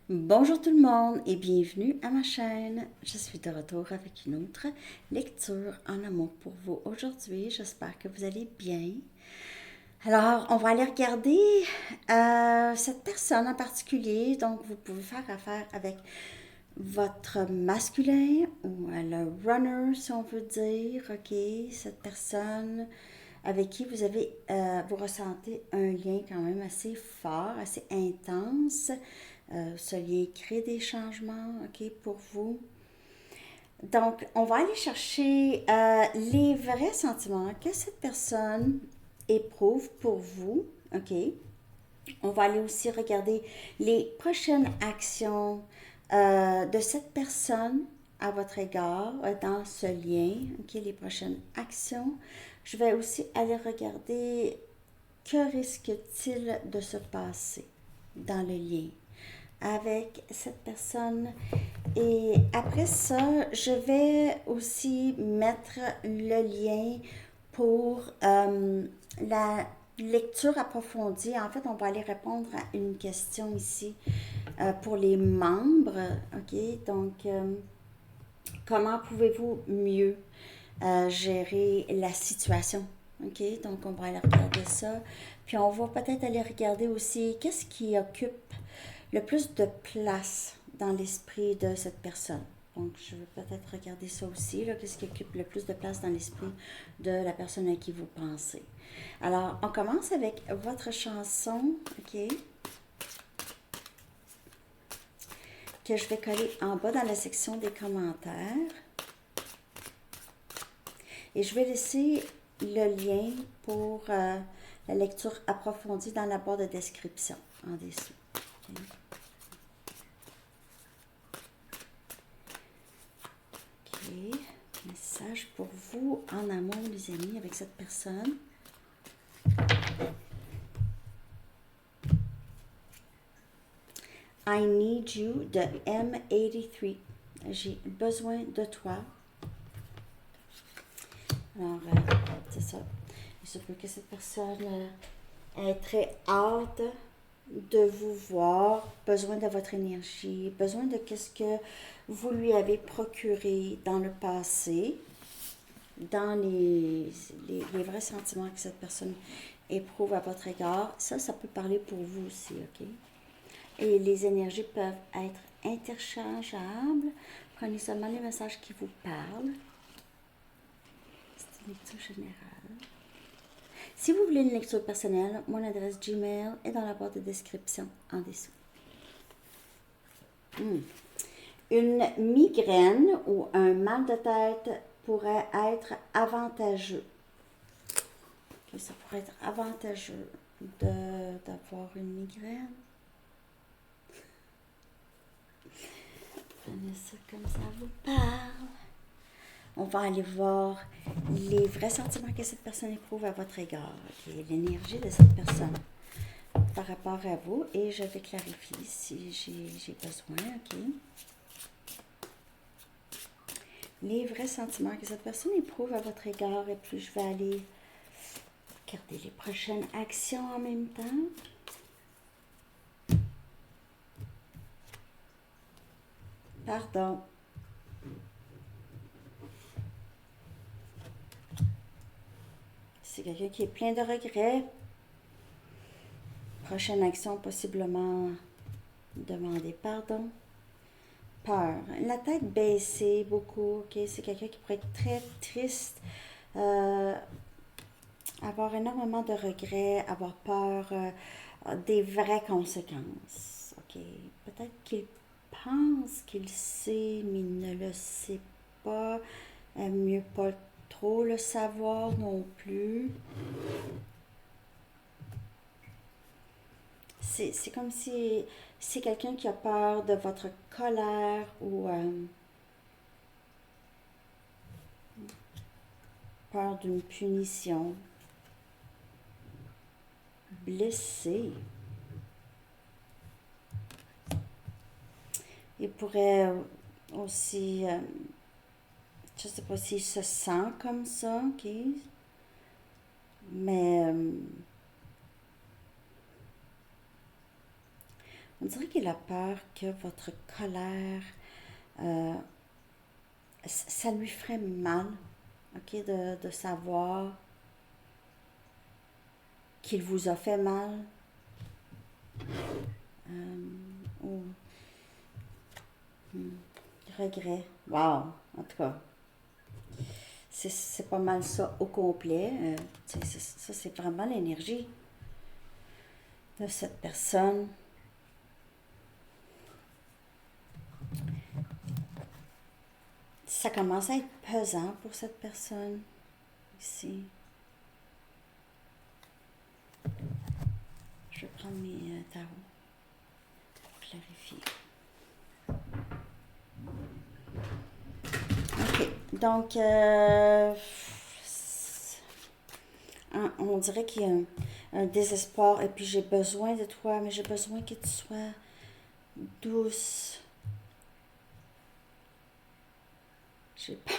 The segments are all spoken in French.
Bonjour tout le monde et bienvenue à ma chaîne. Je suis de retour avec une autre lecture en amour pour vous aujourd'hui. J'espère que vous allez bien. Alors, on va aller regarder cette personne en particulier. Donc, vous pouvez faire affaire avec votre masculin ou le runner, si on veut dire. OK, cette personne avec qui vous ressentez un lien quand même assez fort, assez intense. Ce lien crée des changements, OK, pour vous. Donc, on va aller chercher les vrais sentiments que cette personne éprouve pour vous, OK. On va aller aussi regarder les prochaines actions de cette personne à votre égard dans ce lien, OK, les prochaines actions. Je vais aussi aller regarder que risque-t-il de se passer dans le lien avec cette personne. Et après ça, je vais aussi mettre le lien pour la lecture approfondie. En fait, on va aller répondre à une question ici pour les membres. OK, donc comment pouvez-vous mieux gérer la situation? OK, donc on va aller regarder ça. Puis on va peut-être aller regarder aussi qu'est-ce qui occupe le plus de place dans l'esprit de cette personne. Donc, je vais peut-être regarder ça aussi, là, qu'est-ce qui occupe le plus de place dans l'esprit de la personne à qui vous pensez. Alors, on commence avec votre chanson, OK, que je vais coller en bas dans la section des commentaires. Et je vais laisser le lien pour la lecture approfondie dans la barre de description en dessous. Okay. OK. Message pour vous en amour, les amis, avec cette personne. I need you de M83. J'ai besoin de toi. Alors, c'est ça. Il se peut que cette personne ait très hâte de vous voir, besoin de votre énergie, besoin de ce que vous lui avez procuré dans le passé, dans les vrais sentiments que cette personne éprouve à votre égard. Ça peut parler pour vous aussi, OK? Et les énergies peuvent être interchangeables. Prenez seulement les messages qui vous parlent. C'est une lecture générale. Si vous voulez une lecture personnelle, mon adresse Gmail est dans la barre de description en dessous. Une migraine ou un mal de tête pourrait être avantageux. Okay, ça pourrait être avantageux d'avoir une migraine. Prenez ça comme ça vous parle. On va aller voir les vrais sentiments que cette personne éprouve à votre égard, okay, l'énergie de cette personne par rapport à vous, et je vais clarifier si j'ai besoin, OK? Les vrais sentiments que cette personne éprouve à votre égard, et puis je vais aller regarder les prochaines actions en même temps. Pardon. C'est quelqu'un qui est plein de regrets. Prochaine action, possiblement demander pardon. Peur. La tête baissée beaucoup. Okay? C'est quelqu'un qui pourrait être très triste, avoir énormément de regrets, avoir peur des vraies conséquences. Okay? Peut-être qu'il pense qu'il sait, mais il ne le sait pas. Mieux pas trop le savoir non plus. C'est comme si c'est quelqu'un qui a peur de votre colère ou peur d'une punition. Blessé. Il pourrait aussi, je ne sais pas s'il se sent comme ça, ok? Mais On dirait qu'il a peur que votre colère, euh, ça lui ferait mal, ok, de savoir qu'il vous a fait mal. Ou regret. Wow, en tout cas, c'est pas mal ça au complet. Ça, c'est vraiment l'énergie de cette personne. Ça commence à être pesant pour cette personne ici. Je vais prendre mes tarots pour clarifier. Ok, donc on dirait qu'il y a un désespoir et puis j'ai besoin de toi, mais j'ai besoin que tu sois douce. J'ai peur.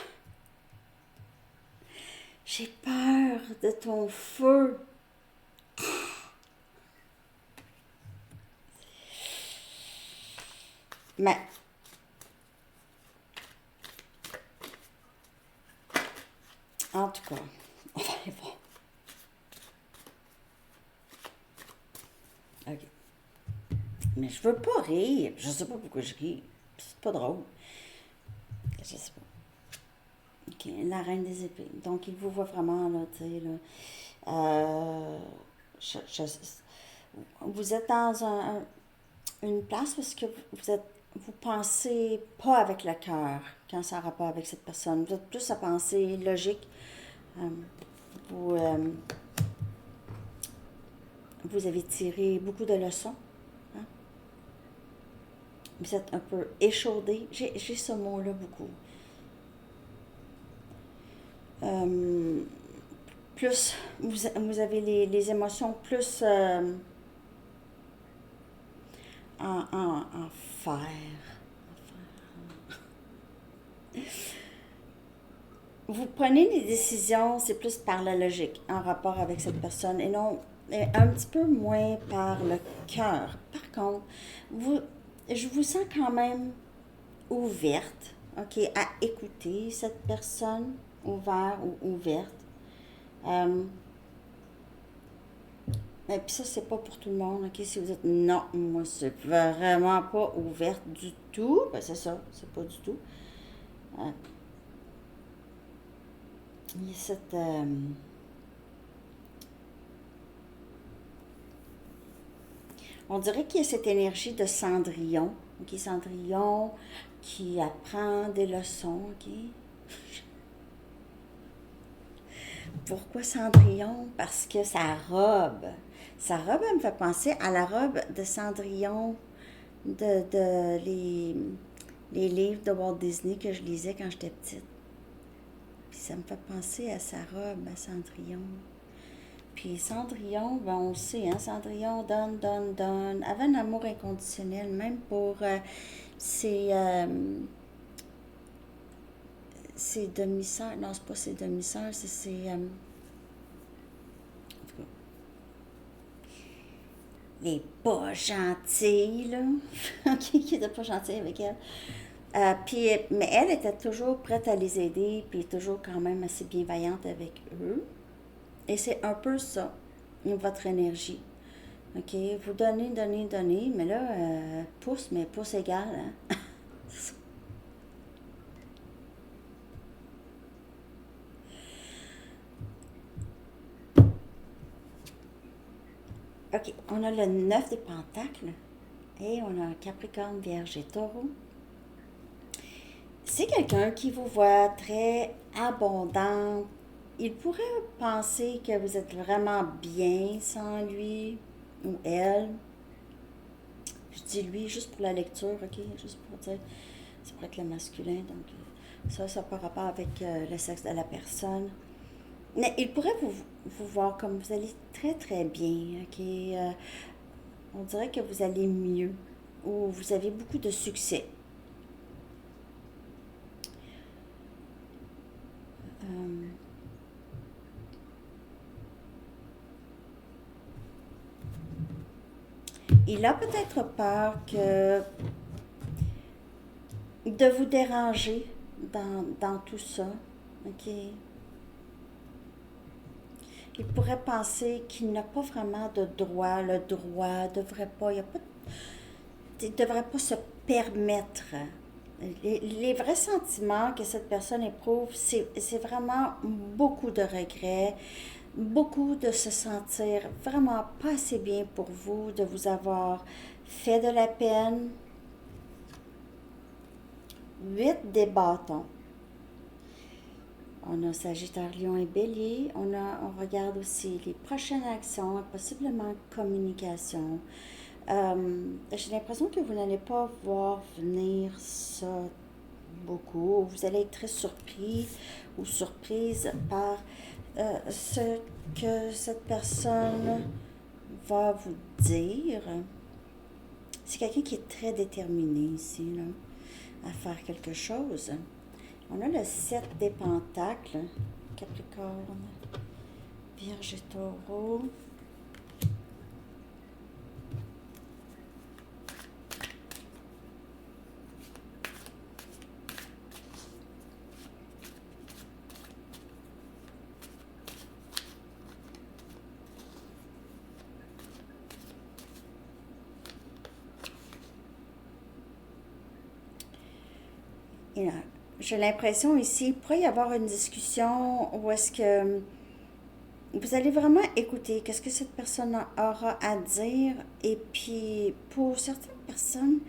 J'ai peur de ton feu. Mais en tout cas, on va aller voir. Ok. Mais je veux pas rire. Je sais pas pourquoi je ris. C'est pas drôle. Je sais pas. Ok, la reine des épées. Donc, il vous voit vraiment, là, tu sais, là. Euh, je- je- vous êtes dans une place parce que vous pensez pas avec le cœur quand ça a rapport avec cette personne. Vous êtes plus à penser logique. Euh, vous, euh, vous avez tiré beaucoup de leçons. Hein? Vous êtes un peu échaudé. J'ai ce mot-là beaucoup. Euh, plus, vous avez les émotions plus en fer. Vous prenez des décisions, c'est plus par la logique en rapport avec cette personne et non un petit peu moins par le cœur. Par contre, vous, je vous sens quand même ouverte, ok, à écouter cette personne, ouverte ou ouverte. Euh, et puis ça, c'est pas pour tout le monde, ok? Si vous dites non, moi, c'est vraiment pas ouverte du tout, ben c'est ça, c'est pas du tout. Euh, il y a cette. On dirait qu'il y a cette énergie de Cendrillon, ok? Cendrillon qui apprend des leçons, ok? Pourquoi Cendrillon? Parce que sa robe, elle me fait penser à la robe de Cendrillon de les livres de Walt Disney que je lisais quand j'étais petite. Puis ça me fait penser à sa robe, à Cendrillon. Puis Cendrillon, ben on le sait, hein, Cendrillon donne, donne, donne. Avait un amour inconditionnel, même pour ses, ses demi-sœurs. Non, c'est pas ses demi-sœurs, c'est ses. En tout cas, les pas gentils, là. Qui était pas gentil avec elle. Puis, mais elle était toujours prête à les aider, puis toujours quand même assez bienveillante avec eux. Et c'est un peu ça, votre énergie. OK? Vous donnez, donnez, donnez, mais là, pouce, mais pouce égal. Hein? OK, on a le 9 des Pentacles et on a un Capricorne, Vierge et Taureau. C'est quelqu'un qui vous voit très abondant. Il pourrait penser que vous êtes vraiment bien sans lui ou elle. Je dis lui juste pour la lecture, ok? Juste pour dire, ça pourrait être le masculin, donc ça par rapport avec le sexe de la personne. Mais il pourrait vous voir comme vous allez très très bien, ok? On dirait que vous allez mieux ou vous avez beaucoup de succès. Euh, il a peut-être peur de vous déranger dans tout ça. OK? Il pourrait penser qu'il n'a pas vraiment de droit. Le droit devrait pas, il devrait pas se permettre. Les vrais sentiments que cette personne éprouve, c'est vraiment beaucoup de regrets, beaucoup de se sentir vraiment pas assez bien pour vous, de vous avoir fait de la peine. 8 des bâtons. On a Sagittaire, Lion et Bélier. On regarde aussi les prochaines actions, possiblement communication. J'ai l'impression que vous n'allez pas voir venir ça beaucoup. Vous allez être très surpris ou surprise par ce que cette personne va vous dire. C'est quelqu'un qui est très déterminé ici, là, à faire quelque chose. On a le 7 des pentacles, Capricorne, Vierge et Taureau. Et là, j'ai l'impression ici, il pourrait y avoir une discussion où est-ce que vous allez vraiment écouter qu'est-ce que cette personne aura à dire. Et puis, pour certaines personnes,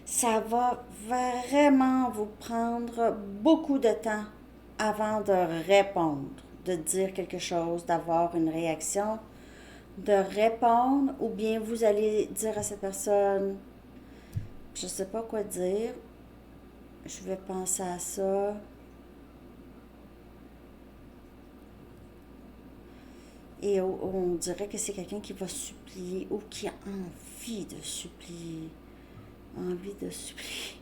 ça va vraiment vous prendre beaucoup de temps avant de répondre, de dire quelque chose, d'avoir une réaction, de répondre, ou bien vous allez dire à cette personne, je ne sais pas quoi dire, je vais penser à ça. Et on dirait que c'est quelqu'un qui va supplier ou qui a envie de supplier. Envie de supplier.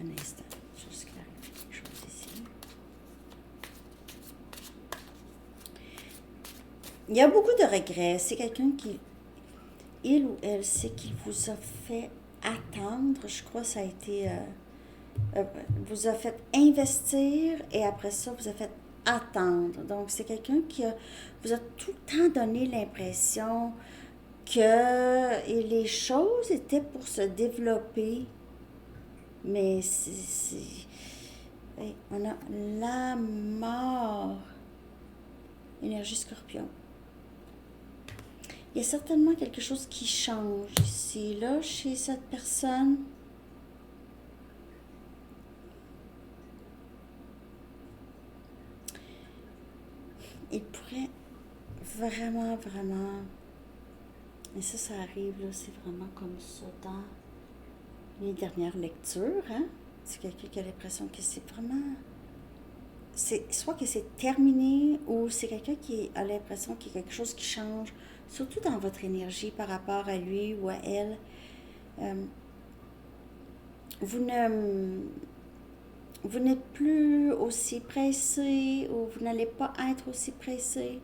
Un instant, je vais juste clarifier quelque chose ici. Il y a beaucoup de regrets. C'est quelqu'un qui, il ou elle sait qu'il vous a fait attendre. Je crois que ça a été... vous a fait investir et après ça, vous a fait attendre. Donc, c'est quelqu'un qui vous a tout le temps donné l'impression que les choses étaient pour se développer. Mais on a la mort. Énergie Scorpion. Il y a certainement quelque chose qui change ici, là, chez cette personne. Il pourrait vraiment, vraiment... Et ça arrive, là, c'est vraiment comme ça dans les dernières lectures, hein? C'est quelqu'un qui a l'impression que c'est vraiment... C'est soit que c'est terminé ou c'est quelqu'un qui a l'impression qu'il y a quelque chose qui change, surtout dans votre énergie par rapport à lui ou à elle. Vous n'êtes plus aussi pressé ou vous n'allez pas être aussi pressé.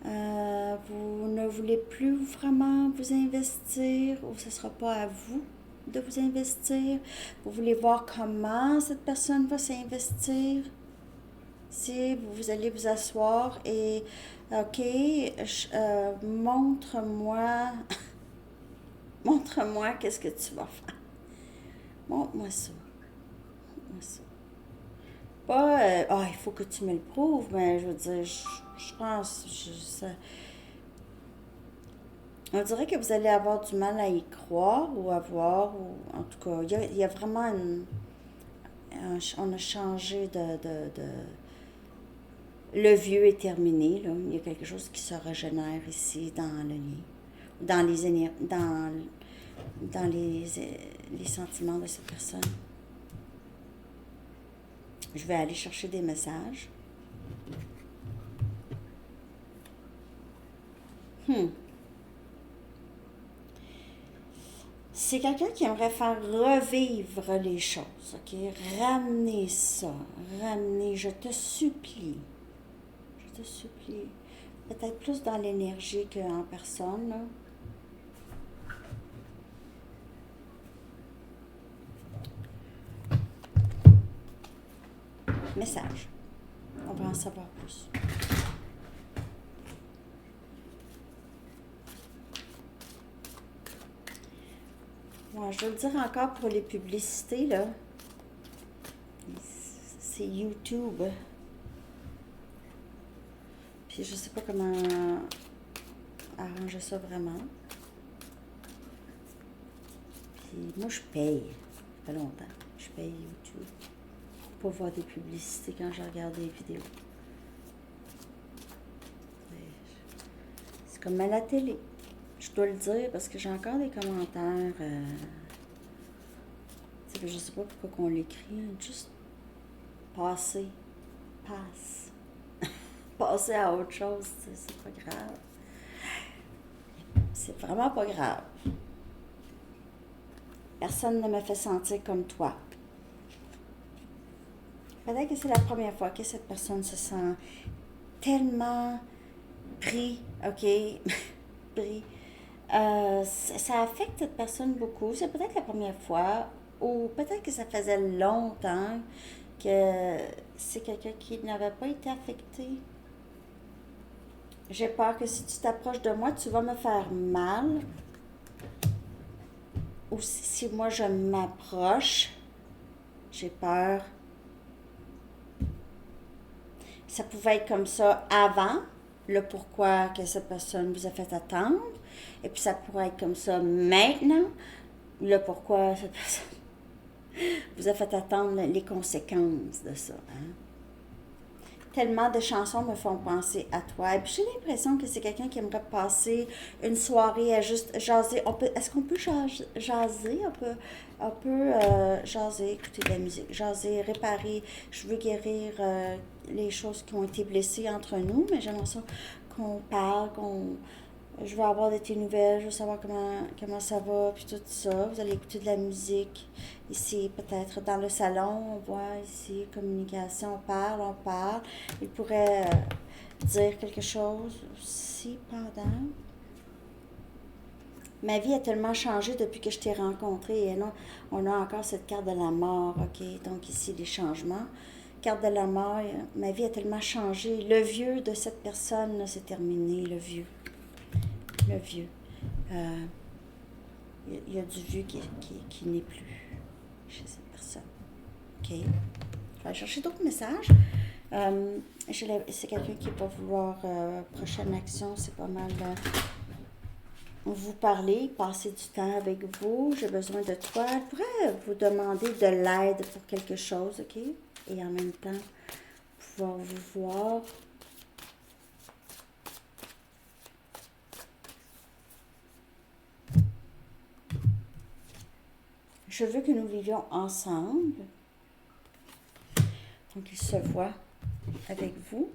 Vous ne voulez plus vraiment vous investir ou ce ne sera pas à vous de vous investir. Vous voulez voir comment cette personne va s'investir. Si vous allez vous asseoir et, OK, montre-moi, montre-moi qu'est-ce que tu vas faire. Montre-moi ça. Montre-moi ça. Pas, il faut que tu me le prouves, mais je veux dire, je pense, on dirait que vous allez avoir du mal à y croire ou à voir, ou en tout cas, il y a vraiment on a changé le vieux est terminé, là. Il y a quelque chose qui se régénère ici dans le lien, dans les sentiments de cette personne. Je vais aller chercher des messages. C'est quelqu'un qui aimerait faire revivre les choses, OK? Ramener ça, ramener, je te supplie. Je te supplie. Peut-être plus dans l'énergie qu'en personne, là. Message. On va en savoir plus. Ouais, je veux le dire encore pour les publicités, là. C'est YouTube. Puis je sais pas comment arranger ça vraiment. Puis moi, je paye. Ça fait longtemps. Je paye YouTube pour pas voir des publicités quand je regarde des vidéos. C'est comme à la télé. Je dois le dire parce que j'ai encore des commentaires. Je sais pas pourquoi on l'écrit. Juste passer. Passe. Passer à autre chose, c'est pas grave. C'est vraiment pas grave. Personne ne me fait sentir comme toi. Peut-être que c'est la première fois que cette personne se sent tellement pris, ok, pris. Ça affecte cette personne beaucoup. C'est peut-être la première fois, ou peut-être que ça faisait longtemps que c'est quelqu'un qui n'avait pas été affecté. J'ai peur que si tu t'approches de moi, tu vas me faire mal. Ou si moi je m'approche, j'ai peur. Ça pouvait être comme ça avant, le pourquoi que cette personne vous a fait attendre. Et puis ça pourrait être comme ça maintenant, le pourquoi cette personne vous a fait attendre les conséquences de ça. Hein? Tellement de chansons me font penser à toi. Et puis j'ai l'impression que c'est quelqu'un qui aimerait passer une soirée à juste jaser. Est-ce qu'on peut jaser? On peut jaser, écouter de la musique, jaser, réparer. Je veux guérir les choses qui ont été blessées entre nous, mais j'aimerais ça qu'on parle, je veux avoir de tes nouvelles, je veux savoir comment ça va, puis tout ça. Vous allez écouter de la musique. Ici, peut-être dans le salon, on voit ici, communication, on parle. Il pourrait dire quelque chose aussi pendant. Ma vie a tellement changé depuis que je t'ai rencontré. Et non, on a encore cette carte de la mort, ok? Donc ici, les changements. Carte de la mort, ma vie a tellement changé. Le vieux de cette personne, c'est terminé, le vieux. Le vieux. Il y a du vieux qui n'est plus chez cette personne. OK. Je vais aller chercher d'autres messages. C'est quelqu'un qui va vouloir prochaine action, c'est pas mal vous parler, passer du temps avec vous. J'ai besoin de toi. Elle pourrait vous demander de l'aide pour quelque chose, OK? Et en même temps, pouvoir vous voir. Je veux que nous vivions ensemble. Donc, il se voit avec vous.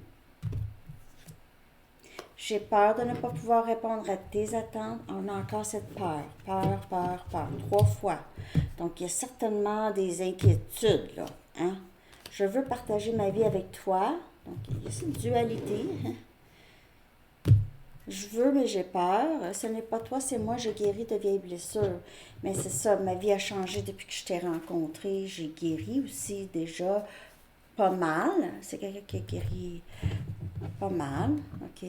J'ai peur de ne pas pouvoir répondre à tes attentes. On a encore cette peur. Peur. 3 fois. Donc, il y a certainement des inquiétudes, là. Hein? Je veux partager ma vie avec toi. Donc, il y a cette dualité. Hein? Je veux, mais j'ai peur. Ce n'est pas toi, c'est moi. Je guéris de vieilles blessures. Mais c'est ça, ma vie a changé depuis que je t'ai rencontré. J'ai guéri aussi déjà pas mal. C'est quelqu'un qui a guéri pas mal. OK?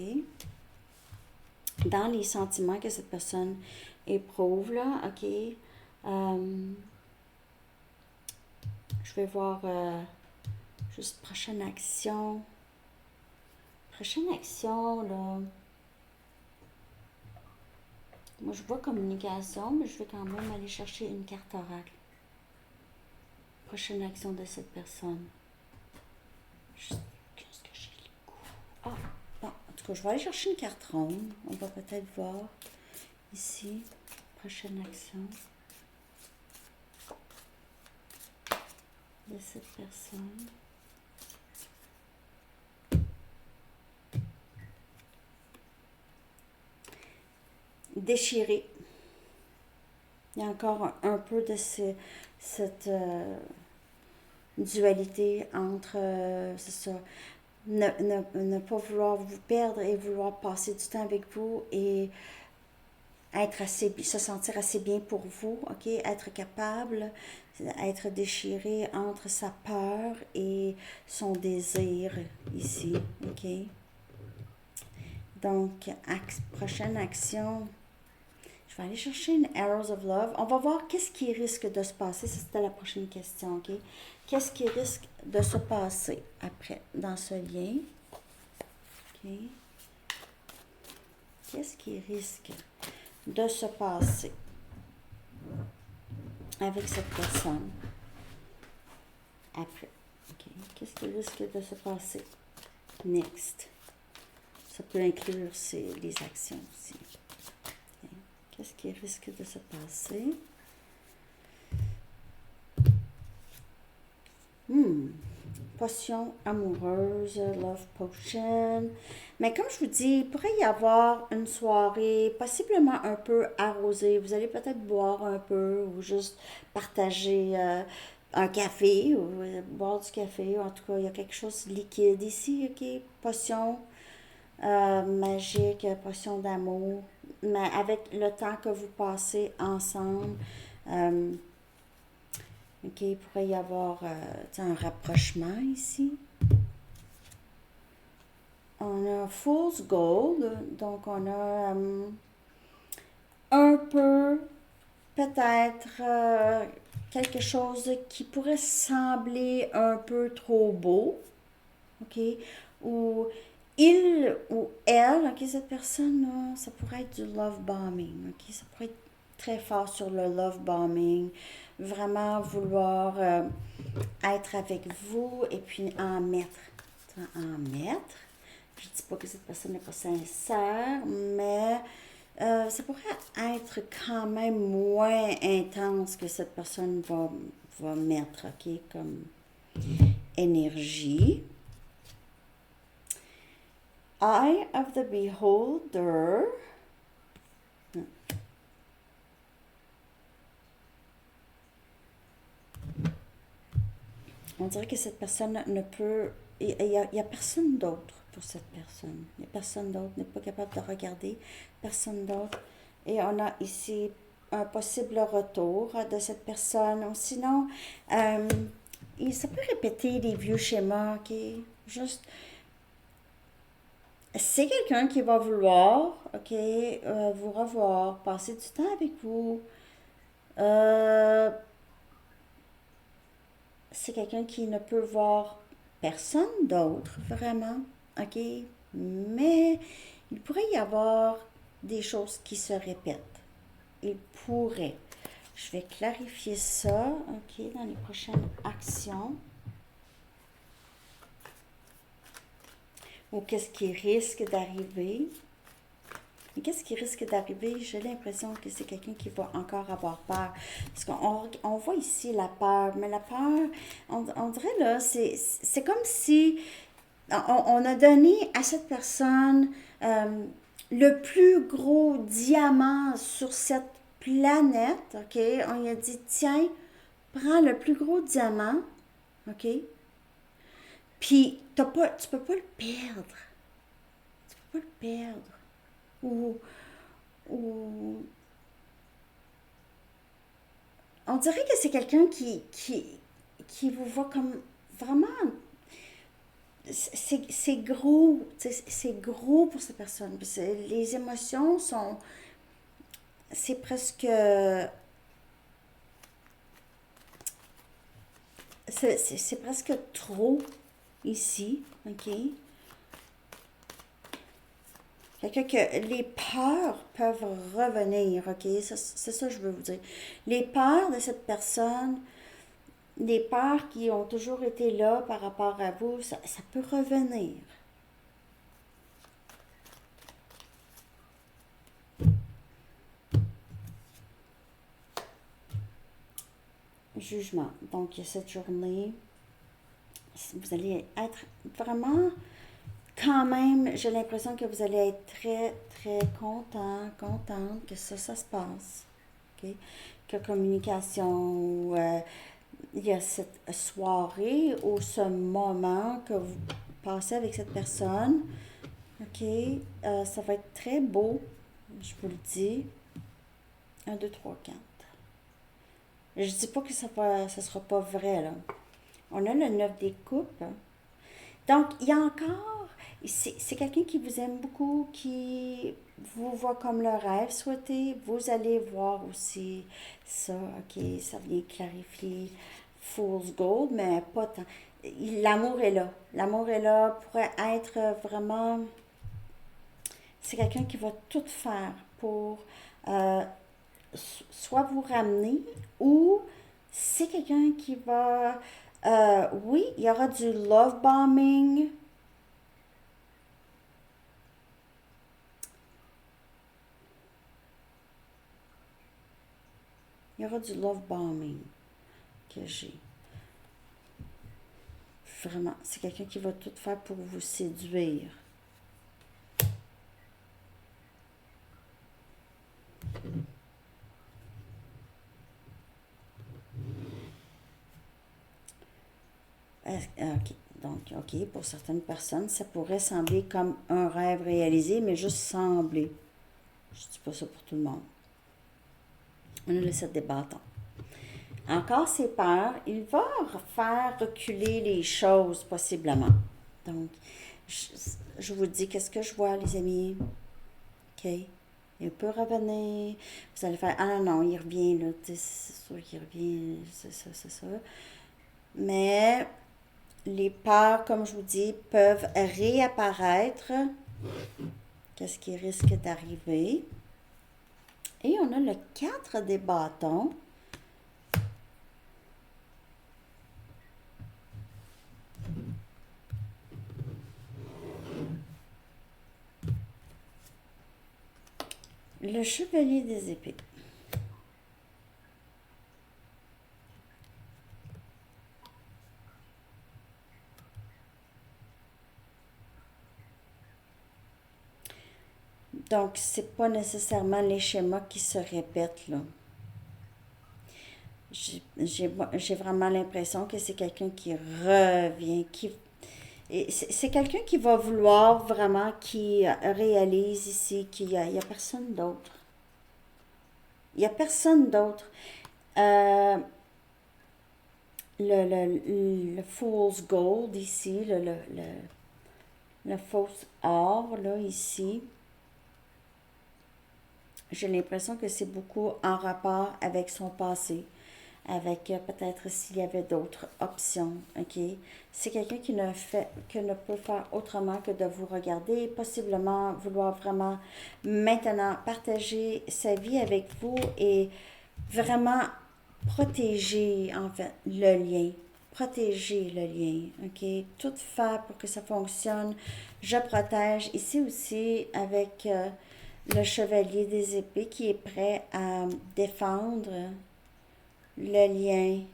Dans les sentiments que cette personne éprouve, là, OK? Je vais voir juste prochaine action. Prochaine action, là. Moi, je vois communication, mais je vais quand même aller chercher une carte oracle. Prochaine action de cette personne. Qu'est-ce que j'ai le goût? Ah, bon, en tout cas, je vais aller chercher une carte ronde. On va peut-être voir ici. Prochaine action de cette personne. Déchiré. Il y a encore un peu de cette dualité entre, c'est ça, ne pas vouloir vous perdre et vouloir passer du temps avec vous et se sentir assez bien pour vous, ok? Être capable, être déchiré entre sa peur et son désir ici, ok? Donc, prochaine action, je vais aller chercher une Arrows of Love. On va voir qu'est-ce qui risque de se passer. Ça, c'était la prochaine question, ok? Qu'est-ce qui risque de se passer après, dans ce lien? Ok? Qu'est-ce qui risque de se passer avec cette personne après? Okay. Qu'est-ce qui risque de se passer? Next. Ça peut inclure les actions aussi. Okay. Qu'est-ce qui risque de se passer? Potion amoureuse, love potion. Mais comme je vous dis, il pourrait y avoir une soirée possiblement un peu arrosée. Vous allez peut-être boire un peu ou juste partager un café ou boire du café. En tout cas, il y a quelque chose de liquide ici, ok? Potion magique, potion d'amour. Mais avec le temps que vous passez ensemble, ok, il pourrait y avoir un rapprochement ici. On a Fool's Gold, donc on a un peu, peut-être, quelque chose qui pourrait sembler un peu trop beau, ok, ou il ou elle, ok, cette personne-là, ça pourrait être du love bombing, ok, ça pourrait être très fort sur le love bombing, vraiment vouloir être avec vous et puis en mettre. Je ne dis pas que cette personne n'est pas sincère, mais ça pourrait être quand même moins intense que cette personne va mettre, ok, comme énergie. Eye of the Beholder. On dirait que cette personne ne peut... Il y a personne d'autre pour cette personne. Il n'y a personne d'autre, n'est pas capable de regarder. Personne d'autre. Et on a ici un possible retour de cette personne. Ou sinon, ça peut répéter des vieux schémas, ok? Juste... C'est quelqu'un qui va vouloir, ok, vous revoir, passer du temps avec vous. C'est quelqu'un qui ne peut voir personne d'autre, vraiment, ok? Mais il pourrait y avoir des choses qui se répètent. Il pourrait. Je vais clarifier ça, ok, dans les prochaines actions. Ou qu'est-ce qui risque d'arriver. Mais qu'est-ce qui risque d'arriver? J'ai l'impression que c'est quelqu'un qui va encore avoir peur. Parce qu'on voit ici la peur, mais la peur, on dirait là, c'est comme si on a donné à cette personne le plus gros diamant sur cette planète, ok? On lui a dit, tiens, prends le plus gros diamant, ok? Puis, tu peux pas le perdre. Tu peux pas le perdre. Ou on dirait que c'est quelqu'un qui vous voit comme vraiment. C'est gros, c'est gros pour cette personne. Les émotions sont. C'est presque. C'est presque trop ici, ok? Quelqu'un que les peurs peuvent revenir, ok? C'est ça que je veux vous dire. Les peurs de cette personne, les peurs qui ont toujours été là par rapport à vous, ça peut revenir. Jugement. Donc, cette journée, vous allez être vraiment, quand même, j'ai l'impression que vous allez être très, très contente que ça se passe. OK? Que communication, il y a cette soirée ou ce moment que vous passez avec cette personne. OK? Ça va être très beau, je vous le dis. 1, 2, 3, 4. Je dis pas que ça sera pas vrai, là. On a le 9 des coupes. Donc, il y a encore, c'est quelqu'un qui vous aime beaucoup, qui vous voit comme le rêve souhaité. Vous allez voir aussi ça, ok, ça vient clarifier Fool's Gold, mais pas tant. L'amour est là. L'amour est là, pourrait être vraiment, c'est quelqu'un qui va tout faire pour euh, soit vous ramener ou c'est quelqu'un qui va... oui, il y aura du love bombing. Il y aura du love bombing que j'ai. Vraiment, c'est quelqu'un qui va tout faire pour vous séduire. Ok, donc, ok, pour certaines personnes, ça pourrait sembler comme un rêve réalisé, mais juste sembler. Je dis pas ça pour tout le monde. On a le 7 des bâtons. Encore ses peurs, il va faire reculer les choses possiblement. Donc, je, je vous dis qu'est-ce que je vois, les amis. OK. Il peut revenir. Vous allez faire, ah non, non, il revient, là. C'est sûr qu'il revient. C'est ça, c'est ça. Mais les peurs, comme je vous dis, peuvent réapparaître. Qu'est-ce qui risque d'arriver? Et on a le 4 des bâtons. Le chevalier des épées. Donc, c'est pas nécessairement les schémas qui se répètent, là. J'ai vraiment l'impression que c'est quelqu'un qui revient, c'est quelqu'un qui va vouloir vraiment, qui réalise ici qu'il y a personne d'autre. Il n'y a personne d'autre. Euh, le Fool's Gold ici, le faux or, là, ici, j'ai l'impression que c'est beaucoup en rapport avec son passé, avec peut-être s'il y avait d'autres options, ok? C'est quelqu'un qui ne peut faire autrement que de vous regarder, possiblement vouloir vraiment maintenant partager sa vie avec vous et vraiment protéger, en fait, le lien. Protéger le lien, ok? Tout faire pour que ça fonctionne. Je protège. Ici aussi, avec le chevalier des épées qui est prêt à défendre le lien.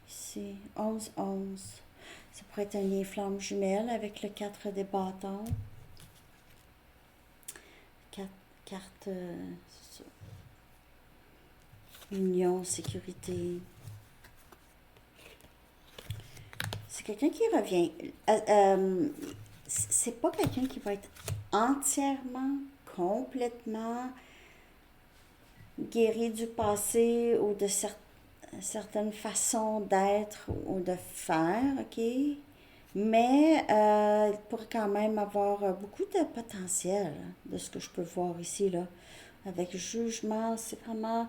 Ici, 11-11. Ça pourrait être un lien flamme jumelle avec le 4 des bâtons. Carte, c'est ça. Union, sécurité. C'est quelqu'un qui revient. C'est pas quelqu'un qui va être entièrement, complètement guéri du passé ou de certaines façons d'être ou de faire, ok? Mais il pourrait quand même avoir beaucoup de potentiel de ce que je peux voir ici, là. Avec jugement, c'est vraiment...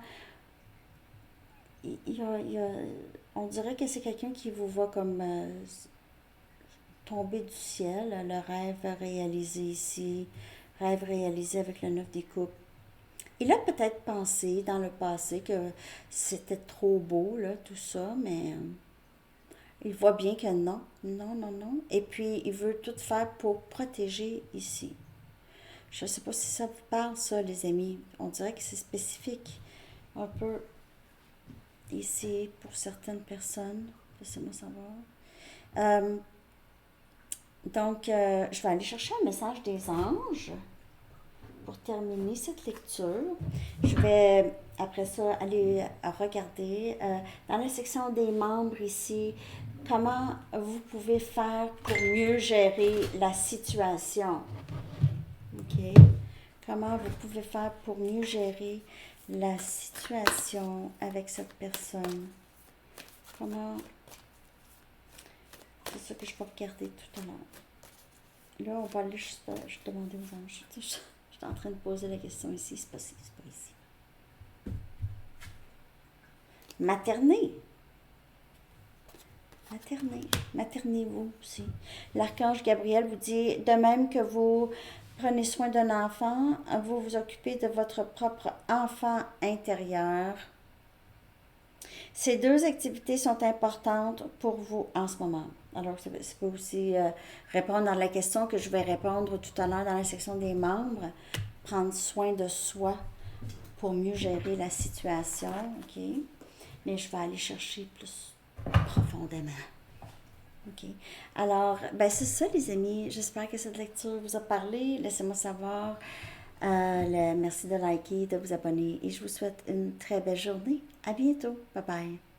on dirait que c'est quelqu'un qui vous voit comme tomber du ciel, le rêve réalisé ici, rêve réalisé avec le 9 des coupes. Il a peut-être pensé dans le passé que c'était trop beau, là, tout ça, mais il voit bien que non, non, non, non. Et puis, il veut tout faire pour protéger ici. Je ne sais pas si ça vous parle, ça, les amis. On dirait que c'est spécifique un peu ici pour certaines personnes. Laissez-moi savoir. Donc, je vais aller chercher un message des anges pour terminer cette lecture. Je vais, après ça, aller regarder dans la section des membres ici, comment vous pouvez faire pour mieux gérer la situation. OK? Comment vous pouvez faire pour mieux gérer la situation avec cette personne? Comment... C'est ça que je vais regarder tout à l'heure. Là, on va aller juste demander aux anges. Je suis en train de poser la question ici, c'est pas ici, c'est pas ici. Materner. Maternez-vous aussi. L'archange Gabriel vous dit, de même que vous prenez soin d'un enfant, vous vous occupez de votre propre enfant intérieur. Ces deux activités sont importantes pour vous en ce moment. Alors, ça peut aussi répondre à la question que je vais répondre tout à l'heure dans la section des membres. Prendre soin de soi pour mieux gérer la situation, ok? Mais je vais aller chercher plus profondément. OK. Alors, ben c'est ça, les amis. J'espère que cette lecture vous a parlé. Laissez-moi savoir. Merci de liker, de vous abonner et je vous souhaite une très belle journée. À bientôt. Bye bye.